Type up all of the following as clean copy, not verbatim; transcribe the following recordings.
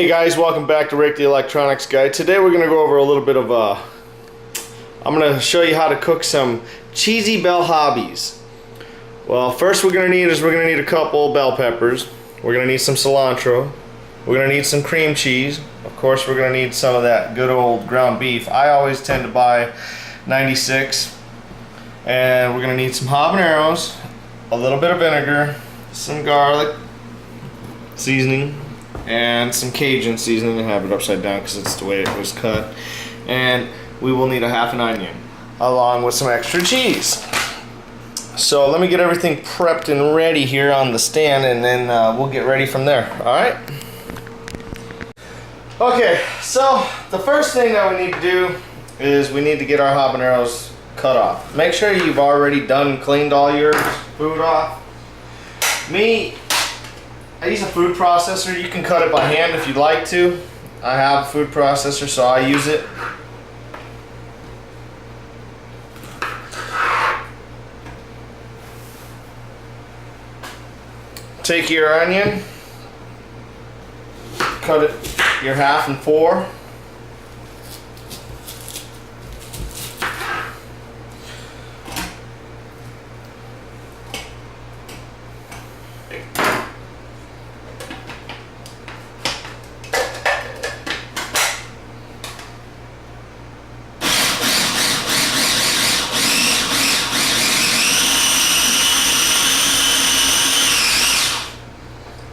Hey guys, welcome back to Rick the Electronics Guy. Today we're going to go over a little bit of I'm going to show you how to cook some Cheesy-Bell-Habis. Well, first we're going to need a couple bell peppers. We're going to need some cilantro. We're going to need some cream cheese. Of course, we're going to need some of that good old ground beef. I always tend to buy 96. And we're going to need some habaneros, a little bit of vinegar, some garlic seasoning, and some Cajun seasoning. I have it upside down because it's the way it was cut. And we will need a half an onion along with some extra cheese. So let me get everything prepped and ready here on the stand, and then we'll get ready from there. Alright? Okay, so the first thing that we need to do is we need to get our habaneros cut off. Make sure you've already cleaned all your food off. I use a food processor. You can cut it by hand if you'd like to. I have a food processor, so I use it. Take your onion, cut it your half in four.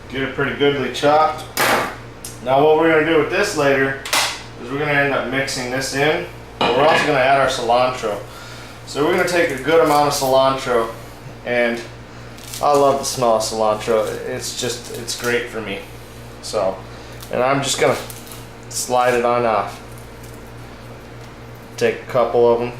Get it pretty goodly chopped. Now what we're going to do with this later is we're going to end up mixing this in, but we're also going to add our cilantro. So we're going to take a good amount of cilantro, and I love the smell of cilantro. It's great for me. So, and I'm just going to slide it on off. Take a couple of them.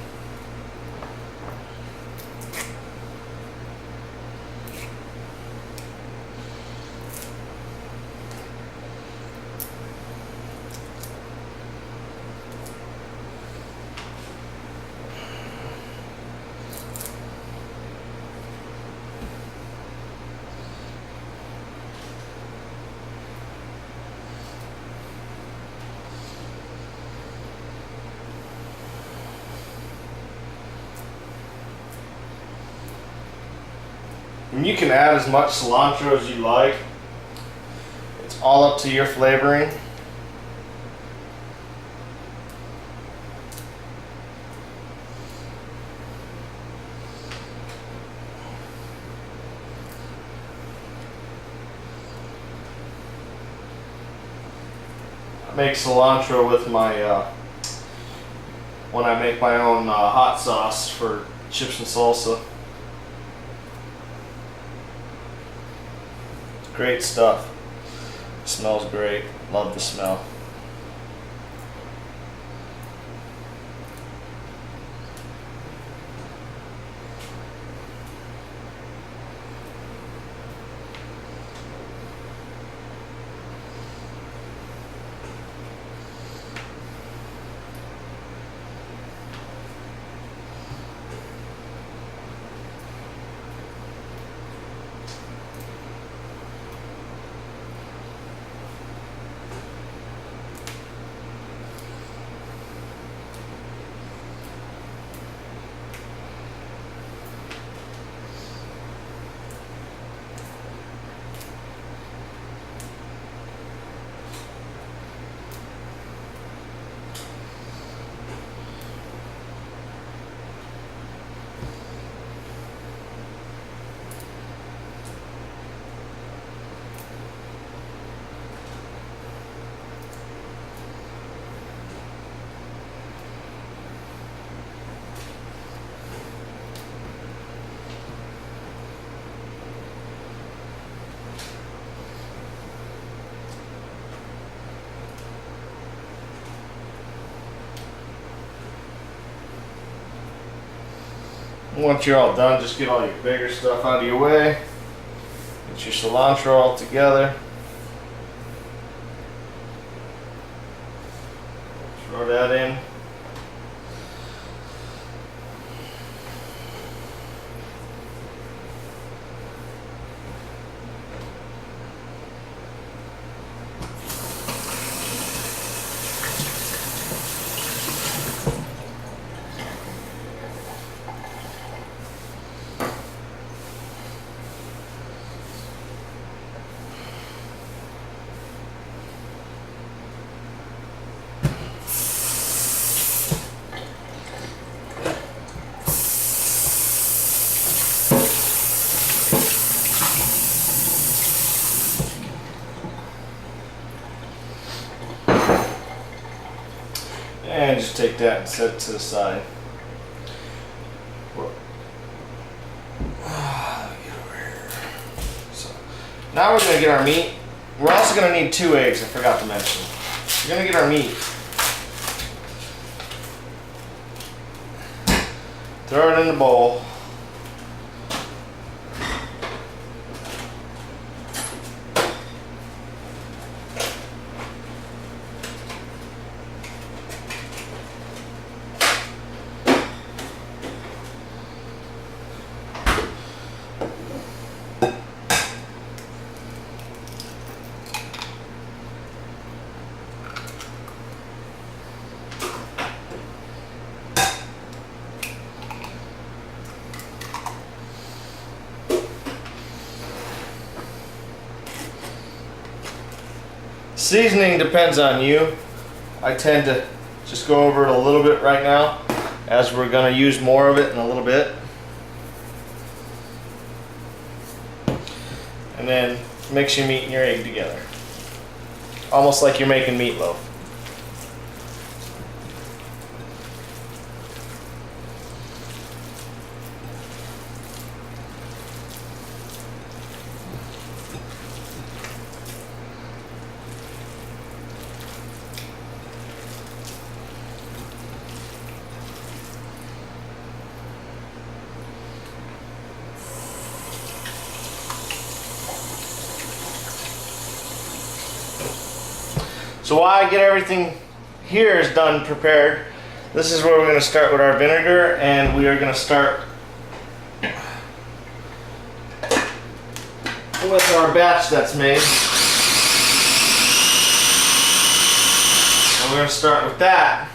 And you can add as much cilantro as you like. It's all up to your flavoring. I make cilantro with my when I make my own hot sauce for chips and salsa. Great stuff. Smells great. Love the smell. Once you're all done, just get all your bigger stuff out of your way. Get your cilantro all together. Throw that in. And just take that and set it to the side. So now we're going to get our meat. We're also going to need 2 eggs, I forgot to mention. We're going to get our meat. Throw it in the bowl. Seasoning depends on you. I tend to just go over it a little bit right now, as we're going to use more of it in a little bit. And then mix your meat and your egg together. Almost like you're making meatloaf. So while I get everything here is done prepared, this is where we're going to start with our vinegar, and we are going to start with our batch that's made. And we're going to start with that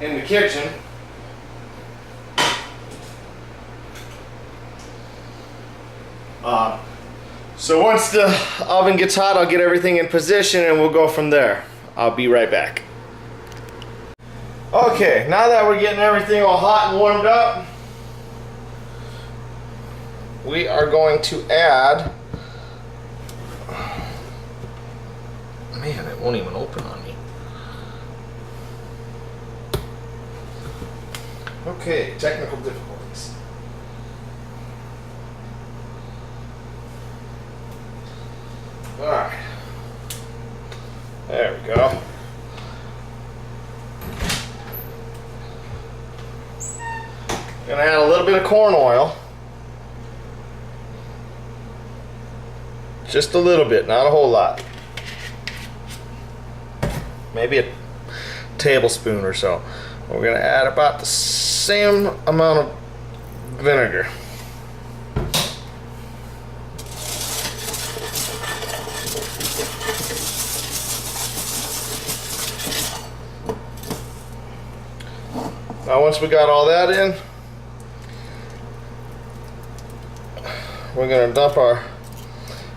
in the kitchen. So once the oven gets hot, I'll get everything in position and we'll go from there. I'll be right back. Okay, now that we're getting everything all hot and warmed up, we are going to add, man, it won't even open on me. Okay, technical difficulties. Alright, there we go. Gonna add a little bit of corn oil. Just a little bit, not a whole lot. Maybe a tablespoon or so. We're gonna add about the same amount of vinegar. Now once we got all that in, we're going to dump our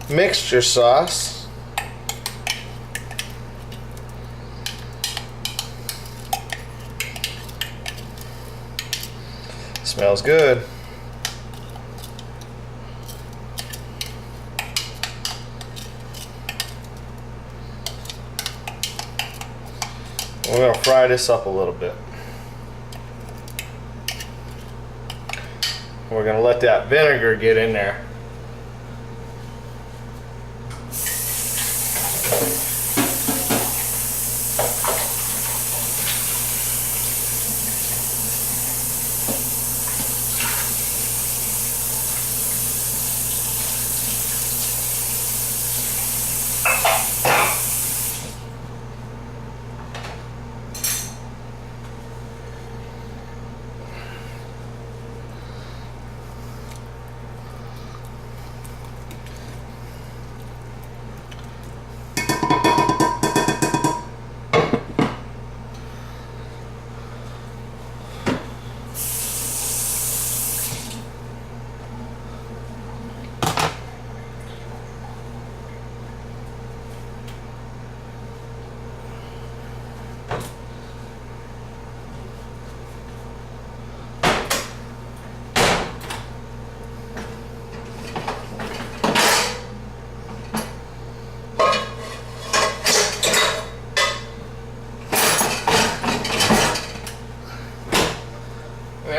mixture sauce. Smells good. We're going to fry this up a little bit. We're going to let that vinegar get in there.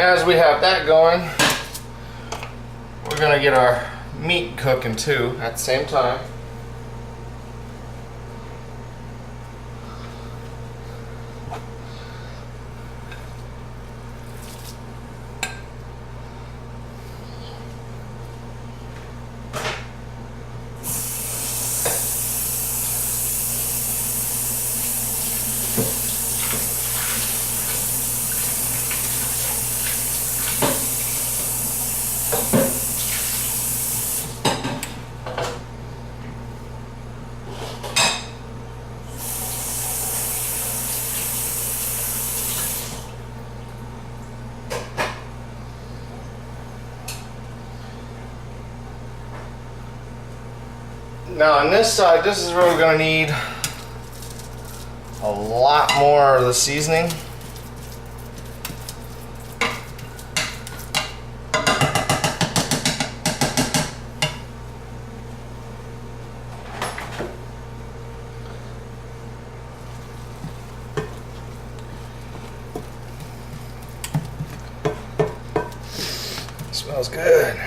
as we have that going, we're gonna get our meat cooking too at the same time. Now on this side, this is where we're going to need a lot more of the seasoning. Smells good.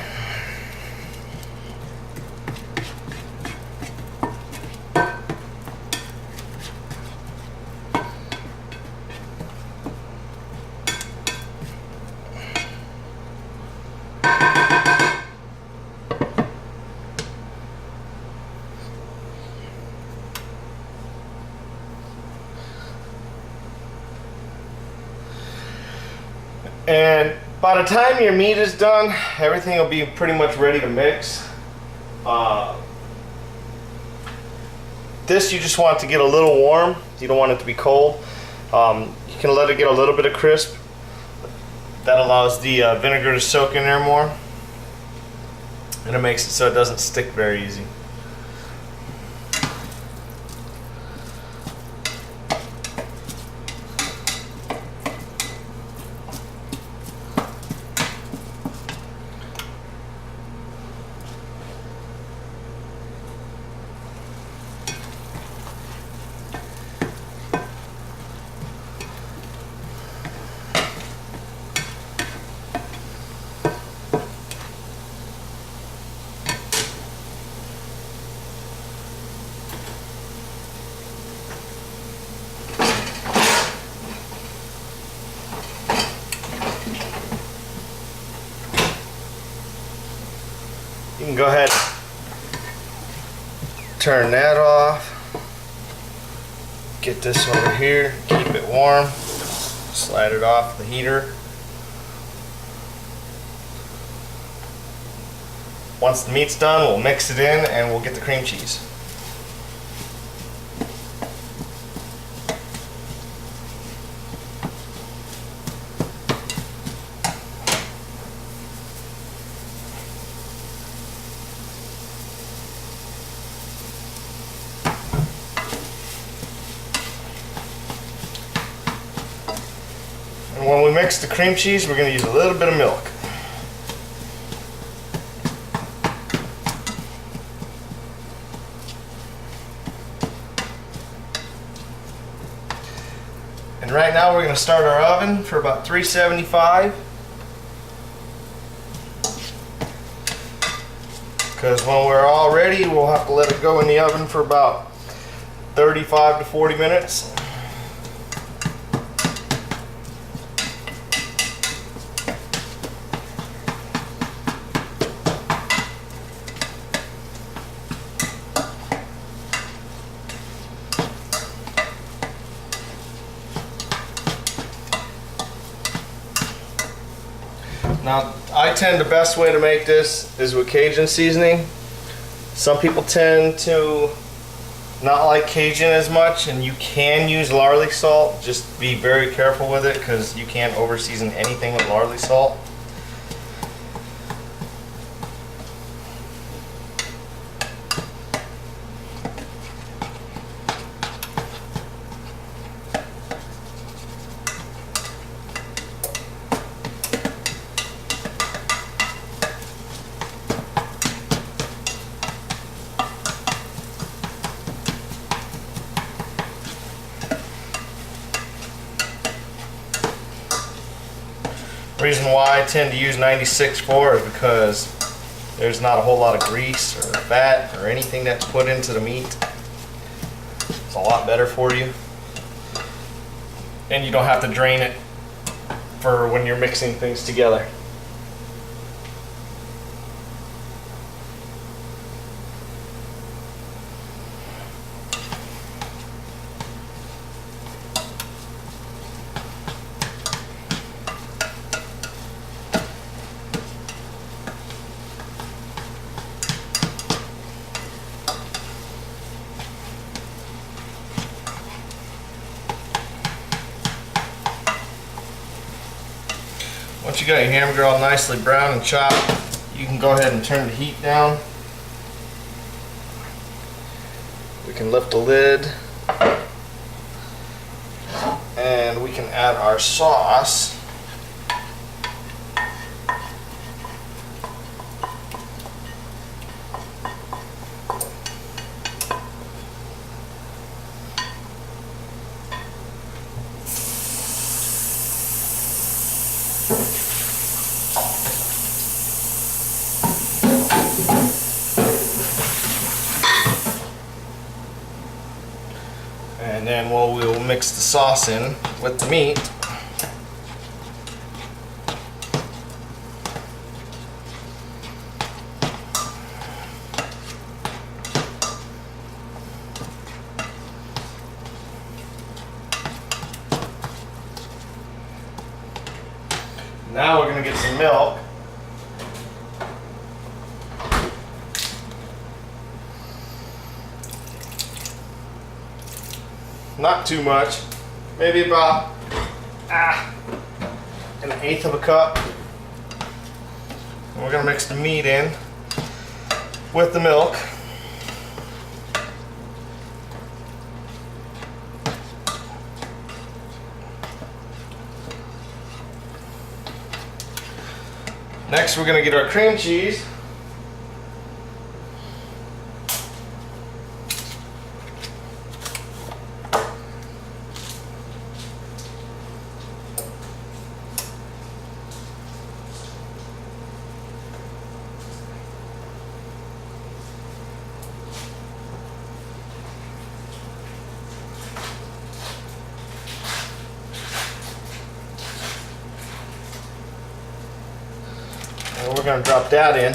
And by the time your meat is done, everything will be pretty much ready to mix. This you just want it to get a little warm. You don't want it to be cold. You can let it get a little bit of crisp. That allows the vinegar to soak in there more. And it makes it so it doesn't stick very easy. You can go ahead, turn that off, get this over here, keep it warm, slide it off the heater. Once the meat's done, we'll mix it in and we'll get the cream cheese. And when we mix the cream cheese, we're going to use a little bit of milk. And right now we're going to start our oven for about 375. Because when we're all ready, we'll have to let it go in the oven for about 35 to 40 minutes. Now, I tend the best way to make this is with Cajun seasoning. Some people tend to not like Cajun as much, and you can use Larley salt. Just be very careful with it because you can't over season anything with Larley salt. Reason why I tend to use 96.4 is because there's not a whole lot of grease or fat or anything that's put into the meat. It's a lot better for you. And you don't have to drain it for when you're mixing things together. Once you got your hamburger all nicely brown and chopped, you can go ahead and turn the heat down. We can lift the lid and we can add our sauce. And then we'll mix the sauce in with the meat. Now we're going to get some milk. Not too much, maybe about an eighth of a cup. And we're going to mix the meat in with the milk. Next we're going to get our cream cheese. And we're going to drop that in.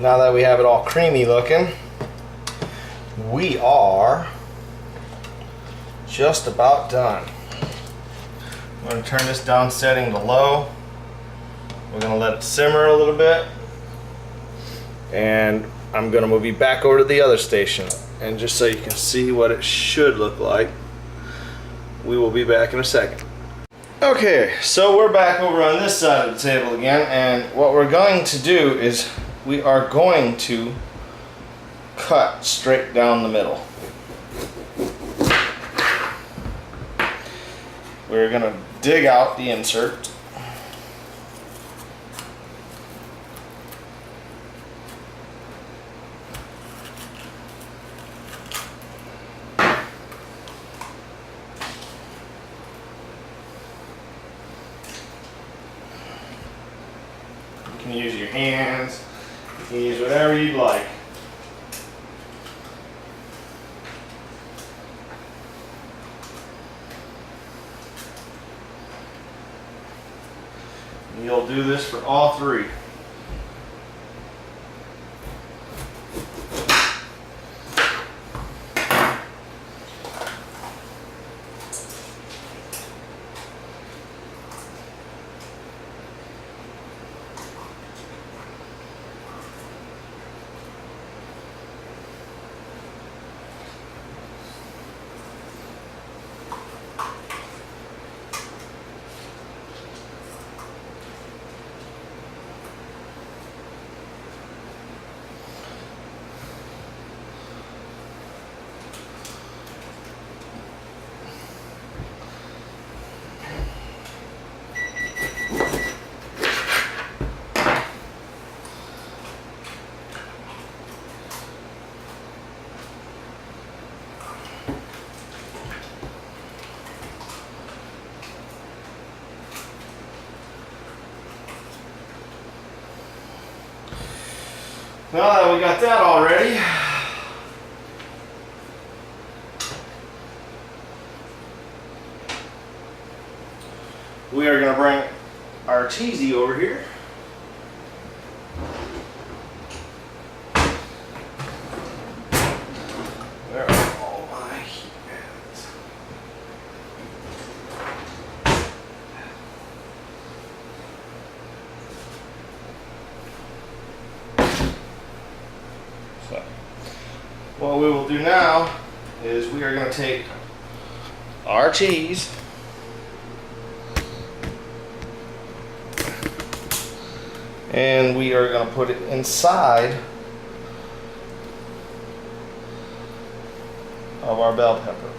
Now that we have it all creamy looking, we are just about done. I'm going to turn this down setting to low. We're going to let it simmer a little bit. And I'm going to move you back over to the other station. And just so you can see what it should look like, we will be back in a second. Okay, so we're back over on this side of the table again. And what we're going to do is we are going to cut straight down the middle. We're going to dig out the insert. You can use your hands. You can use whatever you'd like. You'll do this for all three. Now that we got that all ready, we are going to bring our cheesy over here. Where are all my heat pads? So, what we will do now is we are going to take our cheese and we are going to put it inside of our bell pepper.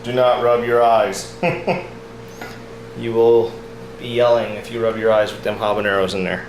Do not rub your eyes. You will be yelling if you rub your eyes with them habaneros in there.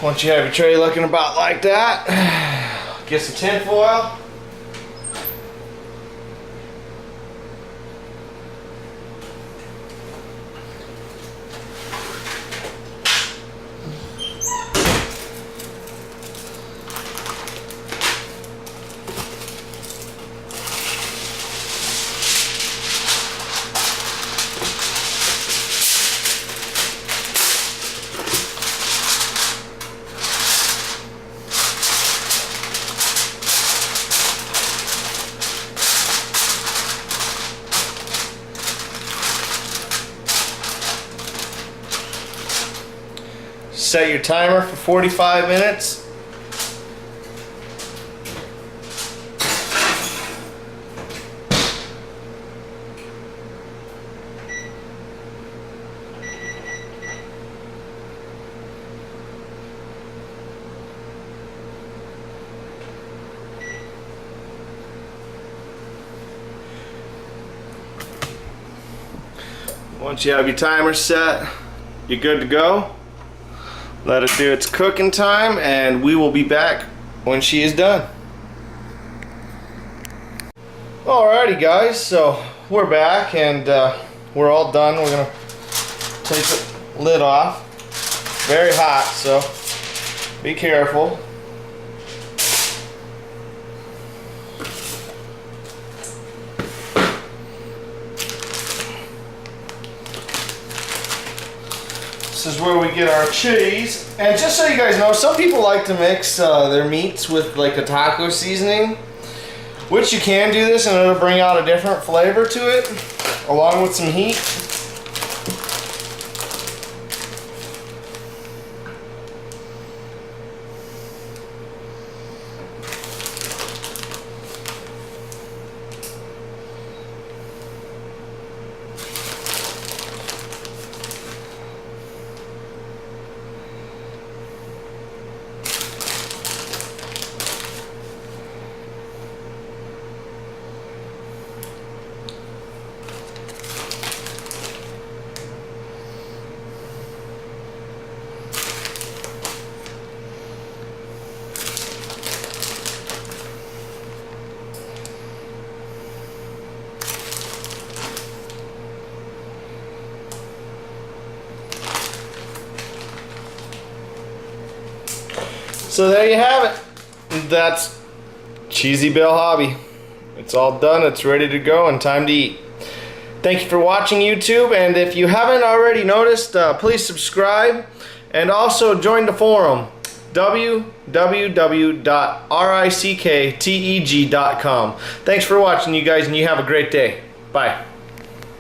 Once you have your tray looking about like that, get some tin foil. Set your timer for 45 minutes. Once you have your timer set, you're good to go. let it do its cooking time, and we will be back when she is done. Alrighty guys, so we're back and we're all done. We're gonna take the lid off. Very hot, so be careful. This is where we get our cheese. And just so you guys know, some people like to mix their meats with like a taco seasoning, which you can do this and it'll bring out a different flavor to it, along with some heat. So there you have it. That's Cheesy-Bell-Habi. It's all done, it's ready to go, and time to eat. Thank you for watching YouTube, and if you haven't already noticed, please subscribe and also join the forum, www.rickteg.com. Thanks for watching, you guys, and you have a great day. Bye.